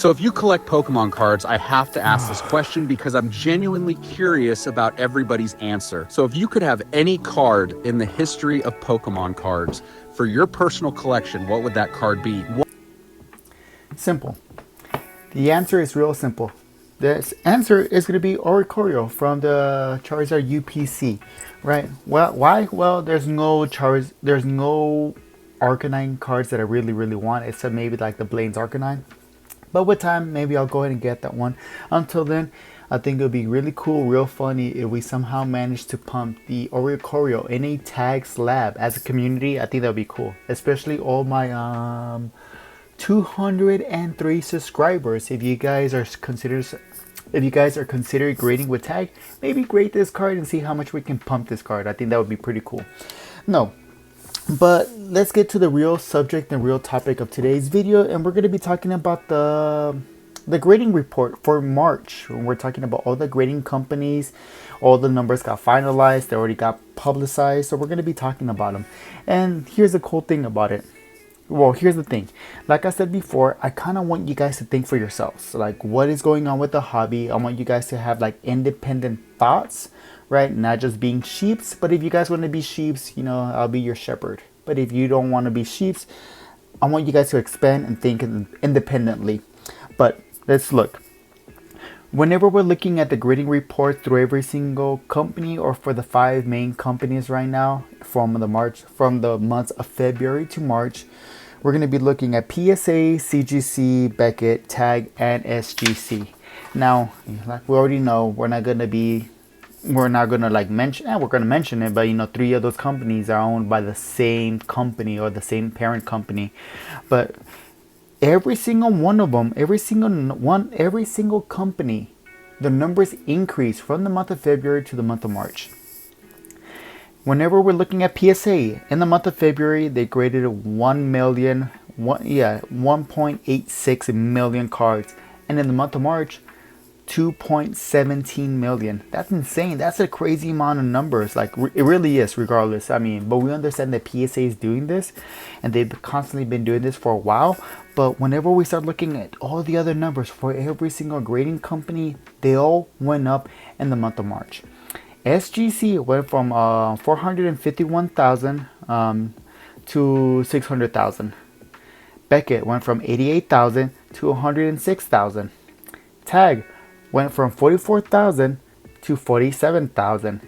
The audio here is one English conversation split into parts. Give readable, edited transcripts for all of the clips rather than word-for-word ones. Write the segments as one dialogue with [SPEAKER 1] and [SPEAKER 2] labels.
[SPEAKER 1] So if you collect Pokemon cards, I have to ask this question because I'm genuinely curious about everybody's answer. So if you could have any card in the history of Pokemon cards for your personal collection, what would that card be?
[SPEAKER 2] Simple. The answer is real simple. This answer is going to be Oricorio from the Charizard UPC, right? Well, why? Well, there's no Arcanine cards that I really want, except maybe like the Blaine's Arcanine. But with time, maybe I'll go ahead and get that one. Until then, I think it would be really cool, real funny if we somehow manage to pump the Oricorio in a tag slab as a community. I think that would be cool, especially all my 203 subscribers. If you guys are considering grading with tag, maybe grade this card and see how much we can pump this card. I think that would be pretty cool. No, but let's get to the real subject and real topic of today's video, and we're going to be talking about the grading report for March. We're talking about all the grading companies. All the numbers got finalized, they already got publicized, so we're going to be talking about them. And here's the cool thing about it. Well, here's the thing. Like I said before, I kind of want you guys to think for yourselves. Like, what is going on with the hobby? I want you guys to have like independent thoughts, right? Not just being sheeps. But if you guys want to be sheeps, you know, I'll be your shepherd. But if you don't want to be sheeps, I want you guys to expand and think independently. But let's look. Whenever we're looking at the grading report through every single company, or for the 5 main companies right now from the months of February to March, we're going to be looking at PSA, CGC, Beckett, Tag, and SGC. Now, like we already know, we're not going to mention it, but you know, 3 of those companies are owned by the same company or the same parent company. But every single one of them, every single company, the numbers increase from the month of February to the month of March. Whenever we're looking at PSA, in the month of February, they graded 1.86 million cards. And in the month of March, 2.17 million. That's insane. That's a crazy amount of numbers. Like, it really is, regardless. I mean, but we understand that PSA is doing this, and they've constantly been doing this for a while. But whenever we start looking at all the other numbers for every single grading company, they all went up in the month of March. SGC went from 451,000 to 600,000. Beckett went from 88,000 to 106,000. Tag went from 44,000 to 47,000.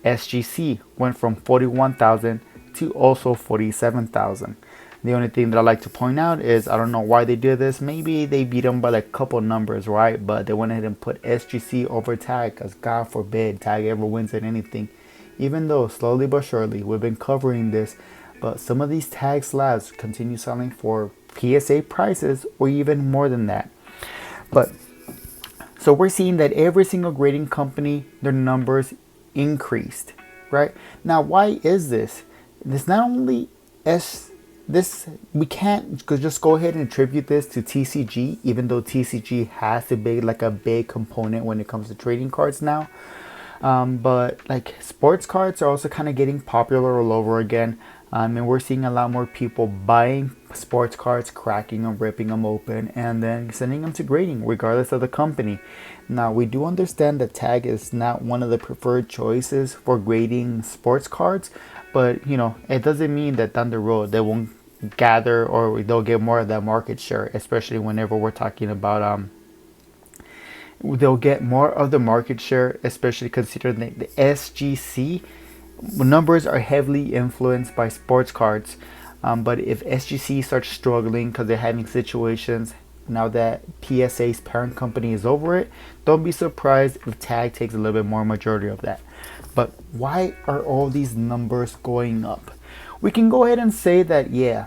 [SPEAKER 2] SGC went from 41,000 to also 47,000. The only thing that I like to point out is, I don't know why they did this. Maybe they beat them by like a couple numbers, right? But they went ahead and put SGC over Tag, because God forbid Tag ever wins at anything. Even though slowly but surely we've been covering this, but some of these Tag slabs continue selling for PSA prices or even more than that. But so we're seeing that every single grading company, their numbers increased, right? Now, why is this? This not only we can't just go ahead and attribute this to TCG, even though TCG has to be like a big component when it comes to trading cards now. But like, sports cards are also kind of getting popular all over again. And we're seeing a lot more people buying sports cards, cracking them, ripping them open, and then sending them to grading, regardless of the company. Now, we do understand that Tag is not one of the preferred choices for grading sports cards, but you know, it doesn't mean that down the road they won't gather, or they'll get more of that market share, especially whenever we're talking about they'll get more of the market share, especially considering the SGC numbers are heavily influenced by sports cards. But if SGC starts struggling because they're having situations now that PSA's parent company is over it, don't be surprised if Tag takes a little bit more majority of that. But why are all these numbers going up? We can go ahead and say that, yeah,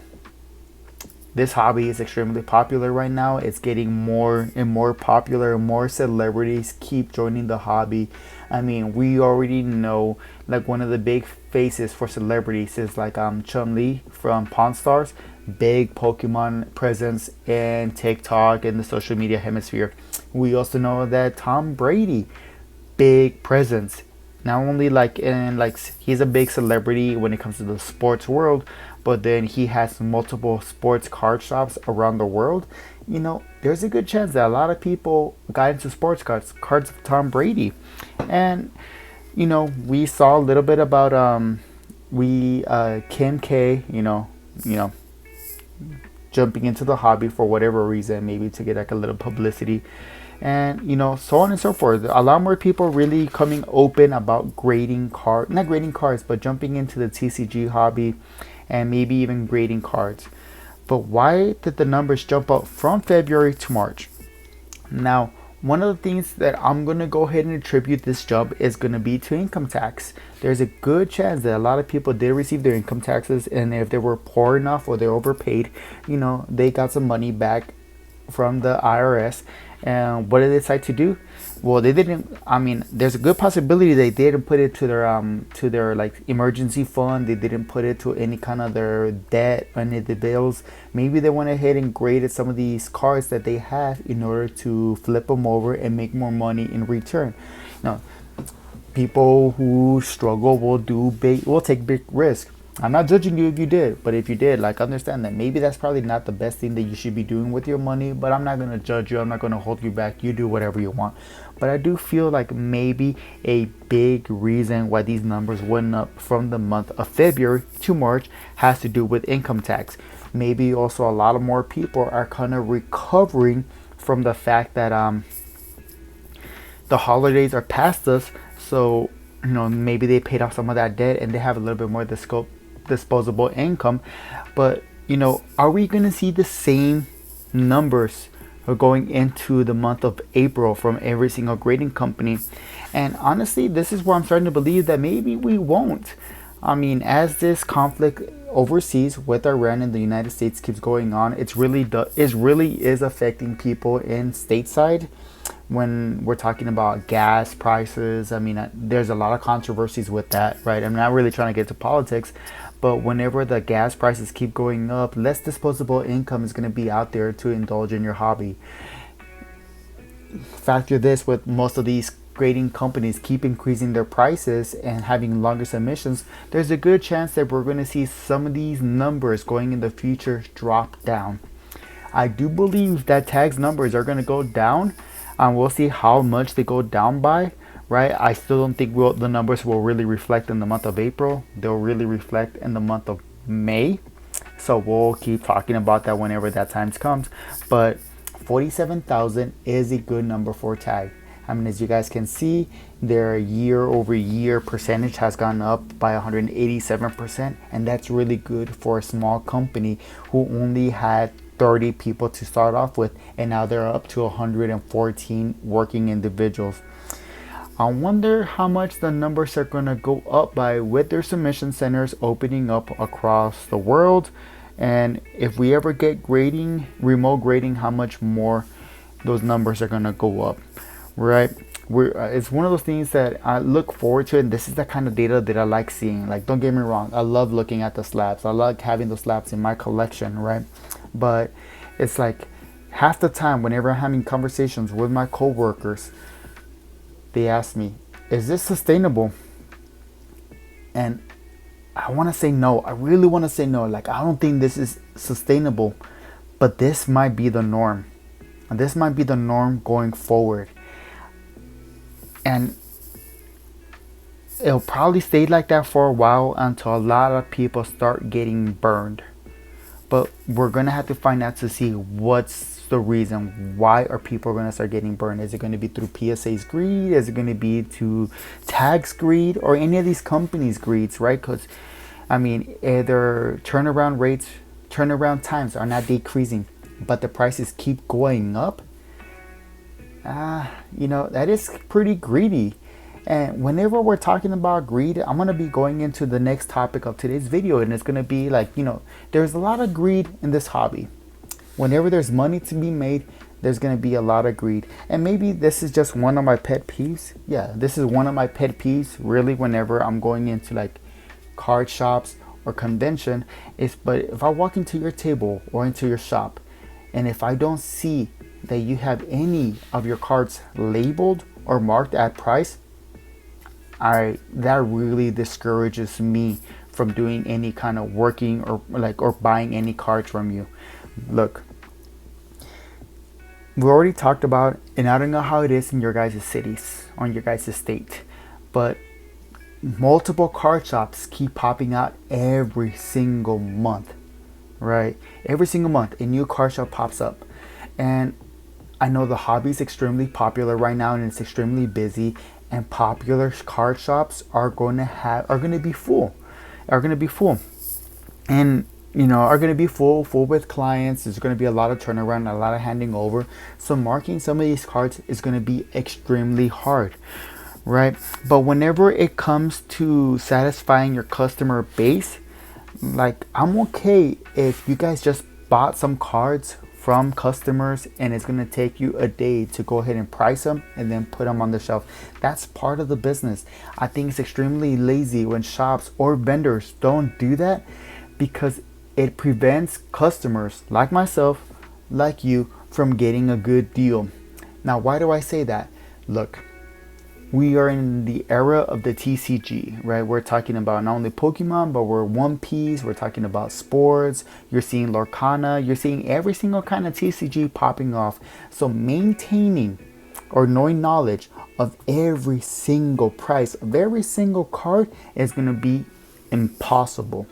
[SPEAKER 2] this hobby is extremely popular right now. It's getting more and more popular. More celebrities keep joining the hobby. I mean, we already know, like, one of the big faces for celebrities is like Chun-Li from Pawn Stars. Big Pokemon presence in TikTok and the social media hemisphere. We also know that Tom Brady, big presence. Not only he's a big celebrity when it comes to the sports world, but then he has multiple sports card shops around the world. there's a good chance that a lot of people got into sports cards of Tom Brady. And, we saw a little bit about Kim K, you know, jumping into the hobby for whatever reason, maybe to get like a little publicity, and so on and so forth. A lot more people really coming open about not grading cards, but jumping into the TCG hobby, and maybe even grading cards. But why did the numbers jump up from February to March? Now, one of the things that I'm going to go ahead and attribute this jump is going to be to income tax. There's a good chance that a lot of people did receive their income taxes, and if they were poor enough or they're overpaid, they got some money back from the IRS. And what did they decide to do? Well, they didn't. I mean, there's a good possibility they didn't put it to their like emergency fund. They didn't put it to any kind of their debt, any of the bills. Maybe they went ahead and graded some of these cards that they have in order to flip them over and make more money in return. Now, people who struggle will take big risks. I'm not judging you if you did, but if you did, like, understand that maybe that's probably not the best thing that you should be doing with your money, but I'm not going to judge you. I'm not going to hold you back. You do whatever you want. But I do feel like maybe a big reason why these numbers went up from the month of February to March has to do with income tax. Maybe also a lot of more people are kind of recovering from the fact that the holidays are past us. So, maybe they paid off some of that debt and they have a little bit more disposable income. But are we going to see the same numbers going into the month of April from every single grading company? And honestly, this is where I'm starting to believe that maybe we won't. I mean, as this conflict overseas with Iran and the United States keeps going on, it really is affecting people in stateside. When we're talking about gas prices, I mean, there's a lot of controversies with that, right? I'm not really trying to get to politics, but whenever the gas prices keep going up, less disposable income is going to be out there to indulge in your hobby. Factor this with most of these grading companies keep increasing their prices and having longer submissions, there's a good chance that we're going to see some of these numbers going in the future drop down. I do believe that tags numbers are going to go down. We'll see how much they go down by, right? I still don't think the numbers will really reflect in the month of April. They'll really reflect in the month of May. So we'll keep talking about that whenever that time comes. But 47,000 is a good number for tag. I mean, as you guys can see, their year-over-year percentage has gone up by 187%, and that's really good for a small company who only had 30 people to start off with, and now they're up to 114 working individuals. I wonder how much the numbers are going to go up by with their submission centers opening up across the world, and if we ever get remote grading, how much more those numbers are going to go up, right? It's one of those things that I look forward to, and this is the kind of data that I like seeing. Like, don't get me wrong, I love looking at the slabs. I like having the slabs in my collection, right? But it's like half the time whenever I'm having conversations with my coworkers, they ask me, is this sustainable? And I want to say no. I really want to say no. Like, I don't think this is sustainable, but this might be the norm. And this might be the norm going forward. And it'll probably stay like that for a while until a lot of people start getting burned. But we're going to have to find out to see what's the reason. Why are people going to start getting burned? Is it going to be through PSA's greed? Is it going to be to tags greed? Or any of these companies' greeds, right? Because, I mean, their turnaround times are not decreasing, but the prices keep going up. That is pretty greedy. And whenever we're talking about greed, I'm going to be going into the next topic of today's video, and it's going to be like, there's a lot of greed in this hobby. Whenever there's money to be made, there's going to be a lot of greed. And maybe this is just one of my pet peeves. Yeah, this is one of my pet peeves, really, whenever I'm going into like card shops or convention. But if I walk into your table or into your shop, and if I don't see that you have any of your cards labeled or marked at price, that really discourages me from doing any kind of working or buying any cards from you. Look, we already talked about, and I don't know how it is in your guys' cities, on your guys' state, but multiple card shops keep popping out every single month, right? Every single month, a new card shop pops up. And I know the hobby is extremely popular right now and it's extremely busy, and popular card shops are going to be full. Are going to be full. And are going to be full with clients. There's going to be a lot of turnaround, a lot of handing over. So marking some of these cards is going to be extremely hard, right? But whenever it comes to satisfying your customer base, like, I'm okay if you guys just bought some cards from customers and it's going to take you a day to go ahead and price them and then put them on the shelf. That's part of the business. I think it's extremely lazy when shops or vendors don't do that, because it prevents customers like myself, like you, from getting a good deal. Now, why do I say that? Look, we are in the era of the TCG, right? We're talking about not only Pokemon, but we're One Piece. We're talking about sports. You're seeing Lorcana. You're seeing every single kind of TCG popping off. So maintaining or knowing knowledge of every single price of every single card is going to be impossible.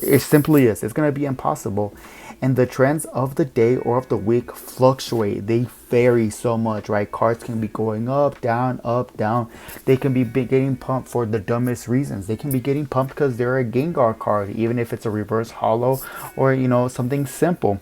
[SPEAKER 2] It simply is. It's going to be impossible. And the trends of the day or of the week fluctuate. They vary so much, right? Cards can be going up, down, up, down. They can be getting pumped for the dumbest reasons. They can be getting pumped because they're a Gengar card, even if it's a reverse holo or, something simple.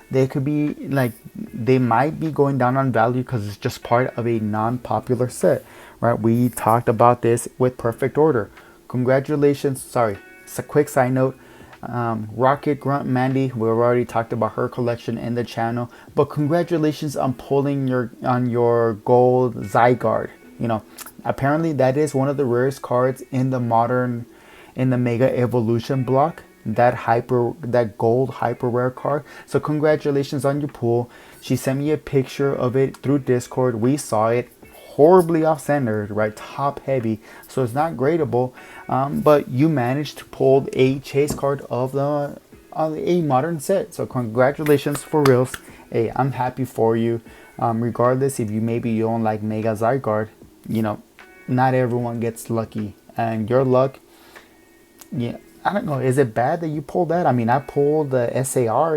[SPEAKER 2] They could be like, they might be going down on value because it's just part of a non-popular set, right? We talked about this with Perfect Order. Congratulations. Sorry. It's a quick side note. Rocket Grunt Mandy, we've already talked about her collection in the channel, but congratulations on pulling your gold Zygarde. Apparently that is one of the rarest cards in the Mega Evolution block. That gold hyper rare card. So congratulations on your pull. She sent me a picture of it through Discord. We saw it. Horribly off-centered, right? Top heavy, so it's not gradable, but you managed to pull a chase card of a modern set. So congratulations for reals. Hey, I'm happy for you. Regardless if you don't like Mega Zygarde, not everyone gets lucky, and your luck, yeah, I don't know, is it bad that you pulled that? I mean, I pulled the SAR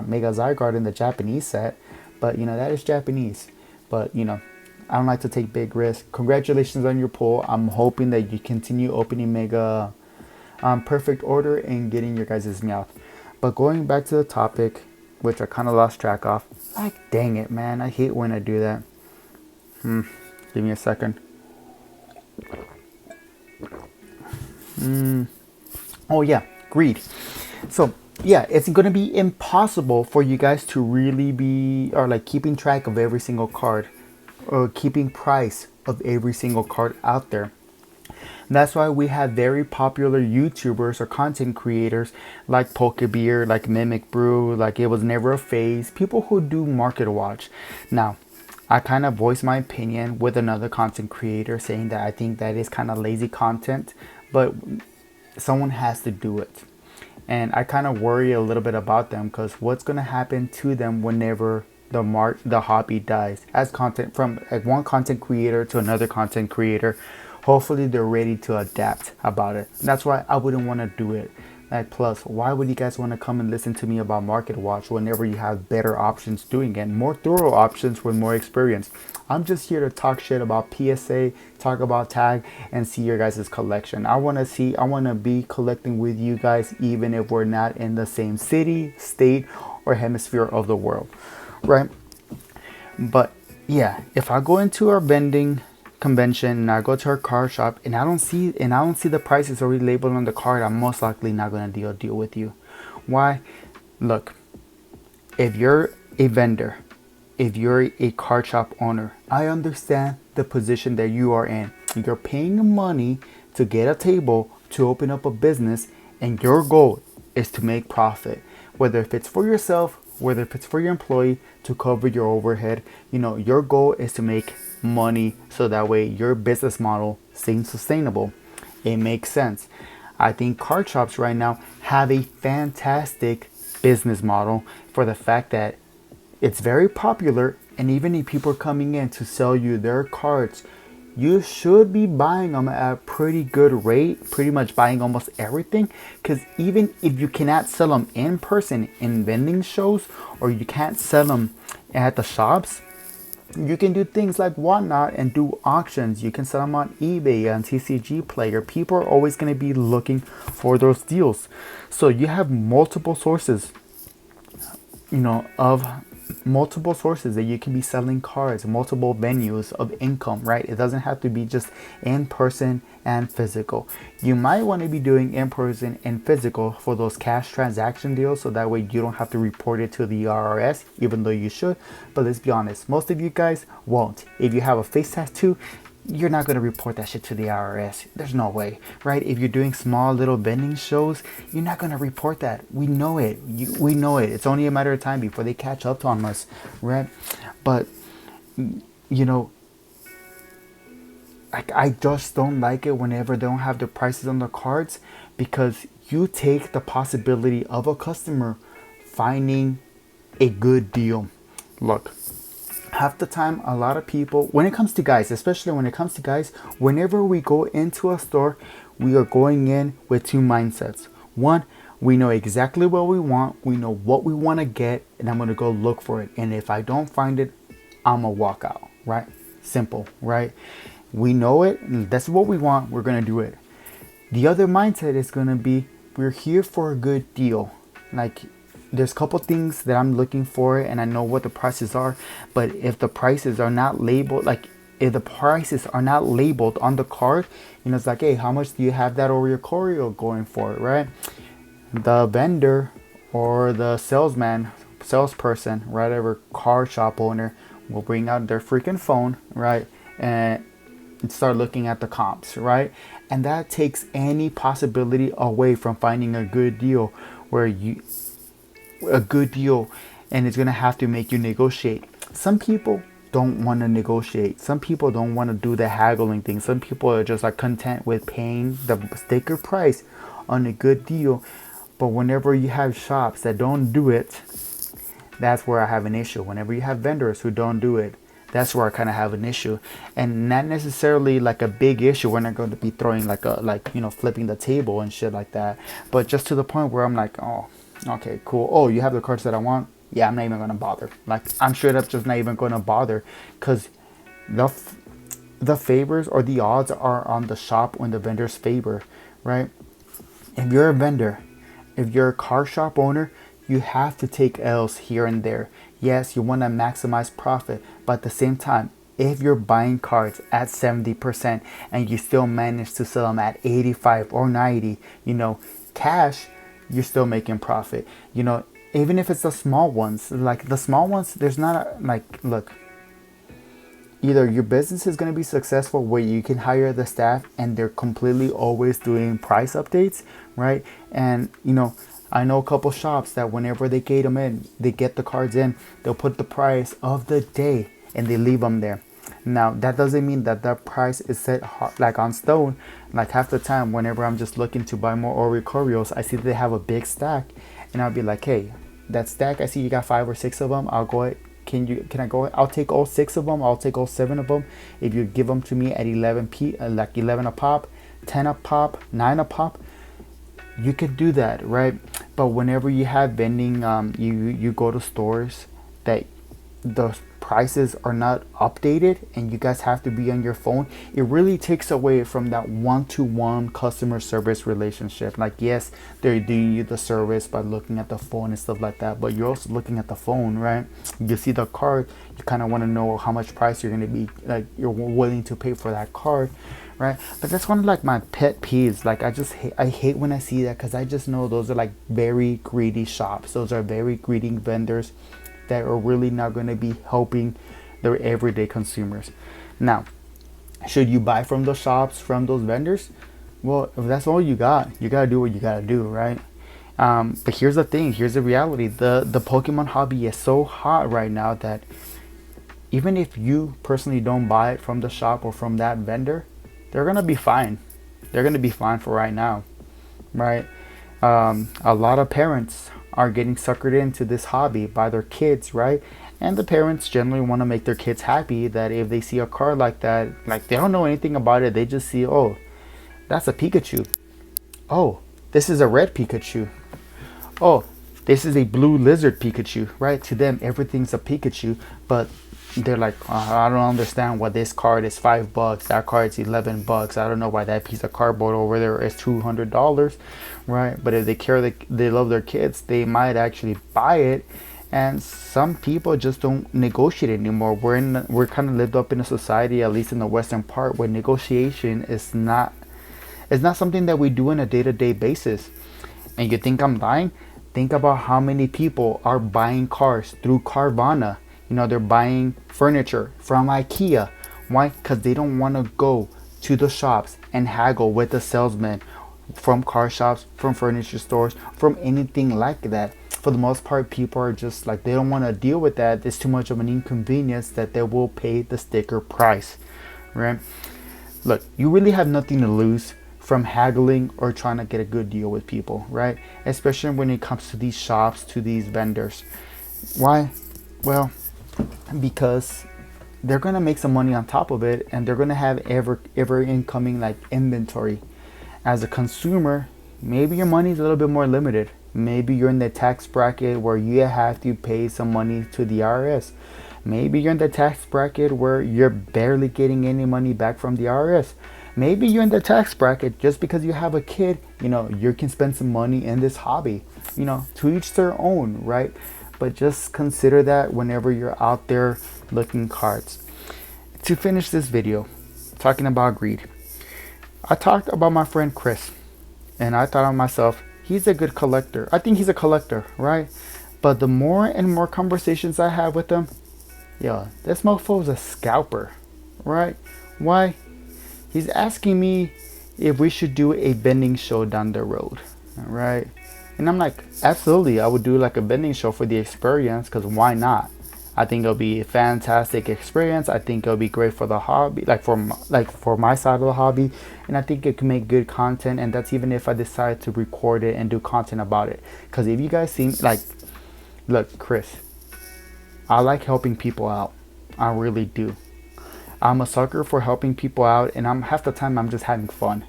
[SPEAKER 2] Mega Zygarde in the Japanese set, but that is Japanese. But I don't like to take big risks. Congratulations on your pull. I'm hoping that you continue opening Mega Perfect Order and getting your guys' Meowth. But going back to the topic, which I kind of lost track of. Like, dang it, man. I hate when I do that. Give me a second. Oh, yeah. Greed. So, yeah, it's going to be impossible for you guys to really be, or like, keeping track of every single card, or keeping price of every single card out there. And that's why we have very popular YouTubers or content creators like Pokebeer, like Mimic Brew, like It Was Never a Phase, people who do market watch. Now, I kind of voiced my opinion with another content creator saying that I think that is kind of lazy content, but someone has to do it. And I kind of worry a little bit about them, because what's going to happen to them whenever the hobby dies, as content from one content creator to another content creator. Hopefully they're ready to adapt about it. And that's why I wouldn't want to do it. Like, plus, why would you guys want to come and listen to me about market watch whenever you have better options doing it, more thorough options with more experience? I'm just here to talk shit about PSA, talk about tag, and see your guys' collection. I want to be collecting with you guys, even if we're not in the same city, state, or hemisphere of the world. Right? But yeah, if I go into our vending convention and I go to our card shop and I don't see the prices already labeled on the card, I'm most likely not going to deal with you. Why? Look, if you're a vendor, if you're a card shop owner, I understand the position that you are in. You're paying money to get a table, to open up a business, and your goal is to make profit, whether if it's for yourself, whether if it's for your employee, to cover your overhead. Your goal is to make money, so that way your business model stays sustainable. It makes sense. I think card shops right now have a fantastic business model, for the fact that It's very popular, and even if people are coming in to sell you their cards, you should be buying them at a pretty good rate, pretty much buying almost everything. Because even if you cannot sell them in person in vending shows, or you can't sell them at the shops, you can do things like Whatnot and do auctions. You can sell them on eBay, on TCG Player. People are always going to be looking for those deals. So you have multiple sources, of multiple sources that you can be selling cards, multiple venues of income, right? It doesn't have to be just in person and physical. You might want to be doing in person and physical for those cash transaction deals, so that way you don't have to report it to the IRS, even though you should. But let's be honest, most of you guys won't. If you have a face tattoo, you're not going to report that shit to the IRS. There's no way, right? If you're doing small little vending shows, you're not going to report that. We know it. We know it. It's only a matter of time before they catch up on us, right? But, I just don't like it whenever they don't have the prices on the cards, because you take the possibility of a customer finding a good deal. Look, half the time, a lot of people, when it comes to guys, especially when it comes to guys, whenever we go into a store, we are going in with two mindsets. One, we know exactly what we want. We know what we want to get, and I'm going to go look for it. And if I don't find it, I'm going to walk out, right? Simple, right? We know it. That's what we want. We're going to do it. The other mindset is going to be, we're here for a good deal. Like, there's a couple things that I'm looking for, and I know what the prices are, but if the prices are not labeled, if the prices are not labeled on the card, it's like, hey, how much do you have that Oreo Choreo going for, right? The vendor or the salesperson, whatever card shop owner, will bring out their freaking phone, right? And start looking at the comps, right? And that takes any possibility away from finding a good deal, and it's gonna have to make you negotiate. Some people don't want to negotiate. Some people don't want to do the haggling thing. Some people are just content with paying the sticker price on a good deal. But whenever you have shops that don't do it, that's where I have an issue. Whenever you have vendors who don't do it, that's where I kind of have an issue. And not necessarily like a big issue. We're not going to be throwing flipping the table and shit like that. But just to the point where I'm like, oh, okay, cool. Oh, you have the cards that I want? Yeah, I'm not even going to bother. Like, I'm straight up just not even going to bother, because the favors or the odds are on the shop or in the vendor's favor, right? If you're a vendor, if you're a car shop owner, you have to take L's here and there. Yes, you want to maximize profit, but at the same time, if you're buying cards at 70% and you still manage to sell them at 85 or 90, cash, you're still making profit. Even if it's the small ones, there's not look, either your business is going to be successful where you can hire the staff and they're completely always doing price updates, right? And I know a couple shops that whenever they get them in, they get the cards in, they'll put the price of the day and they leave them there. Now, that doesn't mean that that price is set on stone. Like, half the time, whenever I'm just looking to buy more Oreo Choreos, I see that they have a big stack, and I'll be like, hey, that stack, I see you got 5 or 6 of them. I'll go ahead. Can I go ahead? I'll take all 6 of them. I'll take all 7 of them. If you give them to me at 11 a pop, 10 a pop, 9 a pop, you could do that, right? But whenever you have vending, you go to stores that the prices are not updated and you guys have to be on your phone, it really takes away from that one-to-one customer service relationship. Like, yes, they're doing you the service by looking at the phone and stuff like that, but you're also looking at the phone, right? You see the card, you kind of want to know how much price you're going to be, like, you're willing to pay for that card, right? But that's one of like my pet peeves. Like, I hate when I see that, because I just know those are like very greedy shops. Those are very greedy vendors that are really not going to be helping their everyday consumers. Now, should you buy from those shops, from those vendors? Well, if that's all you got to do what you got to do, right? But here's the thing, here's the reality. The Pokemon hobby is so hot right now that even if you personally don't buy it from the shop or from that vendor, they're going to be fine. They're going to be fine for right now, right? A lot of parents are getting suckered into this hobby by their kids, right? And the parents generally want to make their kids happy, that if they see a card like that, like they don't know anything about it, they just see, oh, that's a Pikachu. Oh, this is a red Pikachu. Oh, this is a blue lizard Pikachu, right? To them, everything's a Pikachu, but they're like, I don't understand why this card is $5, that card's $11. I don't know why that piece of cardboard over there is $200, right? But if they care, they love their kids, they might actually buy it. And some people just don't negotiate anymore. We're kind of lived up in a society, at least in the western part, where negotiation is not something that we do on a day-to-day basis. And you think I'm lying? Think about how many people are buying cars through Carvana. You know, they're buying furniture from IKEA. Why? Because they don't want to go to the shops and haggle with the salesman from car shops, from furniture stores, from anything like that. For the most part, people are just like, they don't want to deal with that. It's too much of an inconvenience that they will pay the sticker price, right? Look, you really have nothing to lose from haggling or trying to get a good deal with people, right? Especially when it comes to these shops, to these vendors. Why? Well, because they're gonna make some money on top of it, and they're gonna have ever incoming like inventory. As a consumer, maybe your money is a little bit more limited. Maybe you're in the tax bracket where you have to pay some money to the IRS. Maybe you're in the tax bracket where you're barely getting any money back from the IRS. Maybe you're in the tax bracket just because you have a kid, you know, you can spend some money in this hobby. You know, to each their own, right? But just consider that whenever you're out there looking cards. To finish this video, talking about greed, I talked about my friend Chris, and I thought of myself, he's a good collector. I think he's a collector, right? But the more and more conversations I have with him, yo, this mofo is a scalper, right? Why? He's asking me if we should do a bending show down the road, right? And I'm like, absolutely, I would do like a bending show for the experience, because why not? I think it'll be a fantastic experience. I think it'll be great for the hobby, for my side of the hobby, and I think it can make good content. And that's even if I decide to record it and do content about it. Because if you guys see, look, Chris, I like helping people out. I really do. I'm a sucker for helping people out, and half the time I'm just having fun,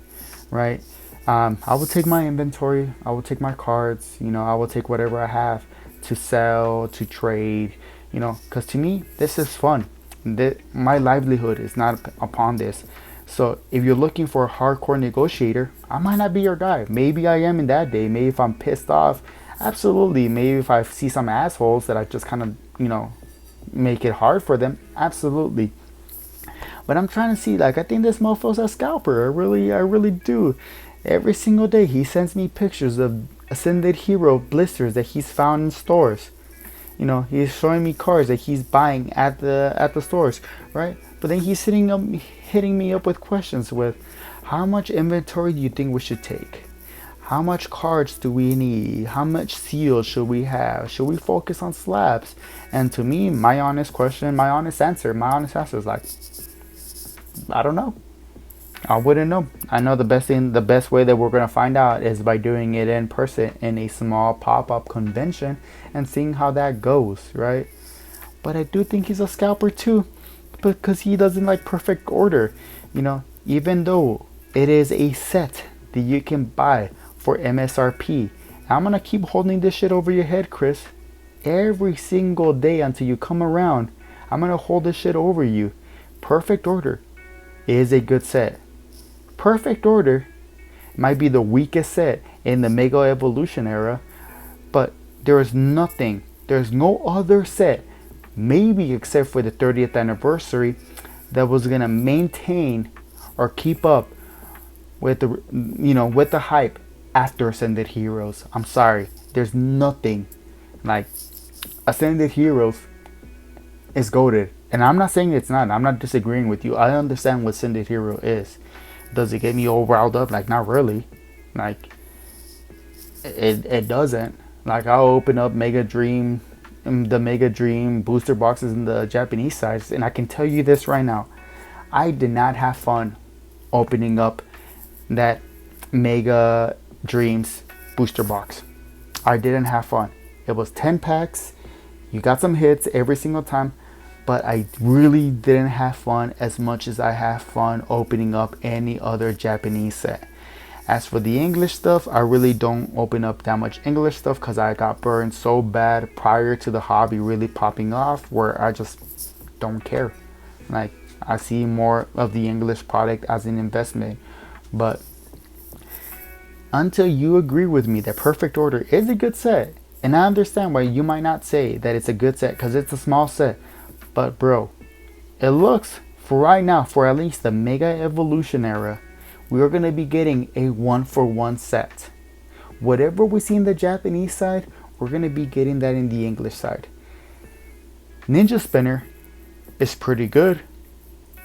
[SPEAKER 2] right? I will take my inventory, I will take my cards, you know, I will take whatever I have to sell, to trade, you know, because to me, this is fun. My livelihood is not upon this. So if you're looking for a hardcore negotiator, I might not be your guy. Maybe I am in that day. Maybe if I'm pissed off, absolutely. Maybe if I see some assholes that I just kind of, you know, make it hard for them, absolutely. But I'm trying to see, I think this mofo's a scalper. I really do. Every single day he sends me pictures of Ascended Hero blisters that he's found in stores. You know, he's showing me cards that he's buying at the stores, right? But then he's hitting me up with questions with, how much inventory do you think we should take? How much cards do we need? How much seals should we have? Should we focus on slabs? And to me, my honest answer is like, I don't know. I wouldn't know. I know the best way that we're going to find out is by doing it in person in a small pop-up convention and seeing how that goes, right? But I do think he's a scalper too, because he doesn't like perfect order. You know, even though it is a set that you can buy for MSRP, I'm going to keep holding this shit over your head, Chris. Every single day until you come around, I'm going to hold this shit over you. Perfect Order is a good set. Perfect Order might be the weakest set in the Mega Evolution era, but there's no other set, maybe except for the 30th anniversary, that was gonna maintain or keep up with the hype after Ascended Heroes. I'm sorry, there's nothing. Like, Ascended Heroes is goated, and I'm not saying it's not. I'm not disagreeing with you. I understand what Ascended Hero is. Does it get me all riled up? Like, not really. Like, it doesn't. Like, I'll open up the Mega Dream booster boxes in the Japanese size, and I can tell you this right now, I did not have fun opening up that Mega Dreams booster box. I didn't have fun. It was 10 packs. You got some hits every single time, but I really didn't have fun as much as I have fun opening up any other Japanese set. As for the English stuff, I really don't open up that much English stuff because I got burned so bad prior to the hobby really popping off, where I just don't care. Like, I see more of the English product as an investment. But until you agree with me that Perfect Order is a good set, and I understand why you might not say that it's a good set because it's a small set, but bro, it looks, for right now, for at least the Mega Evolution era, we are going to be getting a 1-for-1 set. Whatever we see in the Japanese side, we're going to be getting that in the English side. Ninja Spinner is pretty good,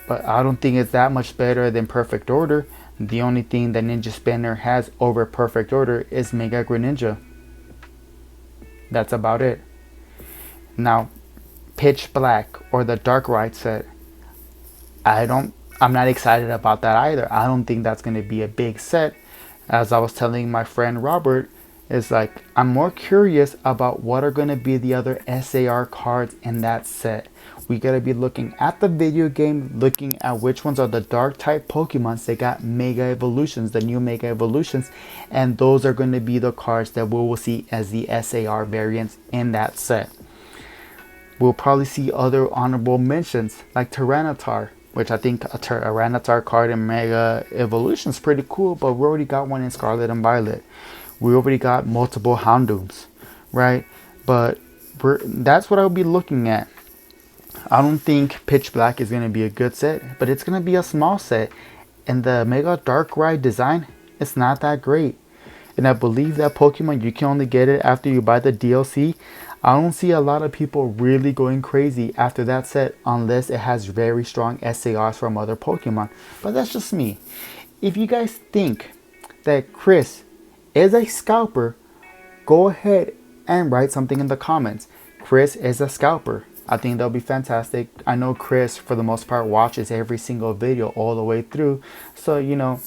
[SPEAKER 2] but I don't think it's that much better than Perfect Order. The only thing that Ninja Spinner has over Perfect Order is Mega Greninja. That's about it. Now, Pitch Black or the Dark Ride set, I'm not excited about that either. I don't think that's going to be a big set. As I was telling my friend Robert, it's like, I'm more curious about what are going to be the other SAR cards in that set. We got to be looking at the video game, looking at which ones are the dark type Pokemons that got Mega Evolutions, the new Mega Evolutions, and those are going to be the cards that we will see as the SAR variants in that set. We'll probably see other honorable mentions like Tyranitar, which I think a Tyranitar card in Mega Evolution is pretty cool, but we already got one in Scarlet and Violet. We already got multiple Houndooms, right? But that's what I'll be looking at. I don't think Pitch Black is going to be a good set, but it's going to be a small set. And the Mega Dark Ride design, it's not that great. And I believe that Pokemon, you can only get it after you buy the DLC. I don't see a lot of people really going crazy after that set unless it has very strong SARs from other Pokemon. But that's just me. If you guys think that Chris is a scalper, go ahead and write something in the comments. Chris is a scalper. I think that'll be fantastic. I know Chris, for the most part, watches every single video all the way through. So, you know,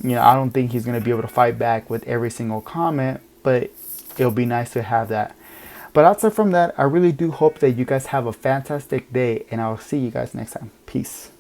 [SPEAKER 2] I don't think he's going to be able to fight back with every single comment, but it'll be nice to have that. But outside from that, I really do hope that you guys have a fantastic day, and I'll see you guys next time. Peace.